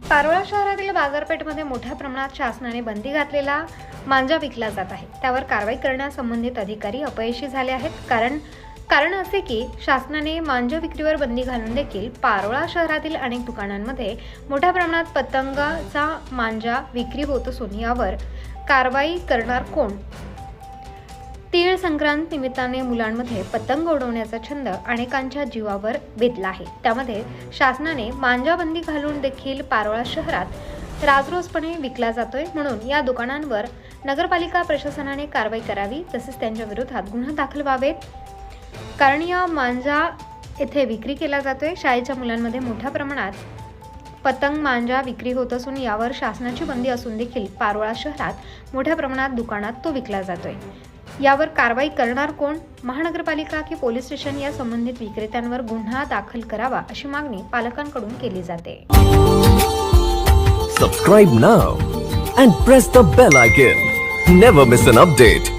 पारोळा शहरातील बाजारपेठेमध्ये मोठ्या प्रमाणात शासनाने बंदी घातलेला मांजा विकला जात आहे. त्यावर कारवाई करण्यास संबंधित अधिकारी अपयशी झाले आहेत. कारण असे की शासनाने मांजा विक्रीवर बंदी घालून देखील पारोळा शहरातील अनेक दुकानांमध्ये मोठ्या प्रमाणात पतंगाचा मांजा विक्री होत असून यावर कारवाई करणार कोण? तीळ संक्रांत निमित्ताने मुलांमध्ये पतंग उडवण्याचा छंद अनेकांच्या जीवावर बेतला आहे. त्यामध्ये शासनाने मांजा बंदी घालून देखील पारोळा शहरात राजरोसपणे विकला जातोय. म्हणून या दुकानांवर नगरपालिका प्रशासनाने कारवाई करावी, तसेच त्यांच्या विरोधात गुन्हा दाखल व्हावेत. कारण या मांजा येथे विक्री केला जातोय. शाळेच्या मुलांमध्ये मोठ्या प्रमाणात पतंग मांजा विक्री होत असून यावर शासनाची बंदी असून देखील पारोळा शहरात मोठ्या प्रमाणात दुकानात तो विकला जातोय. यावर कारवाई करणार कोण? महानगरपालिका की पोलीस स्टेशन या संबंधित विक्रेत्यांवर गुन्हा दाखल करावा अशी मागणी पालकांकडून केली जाते. Subscribe now and press the bell icon. Never miss an update.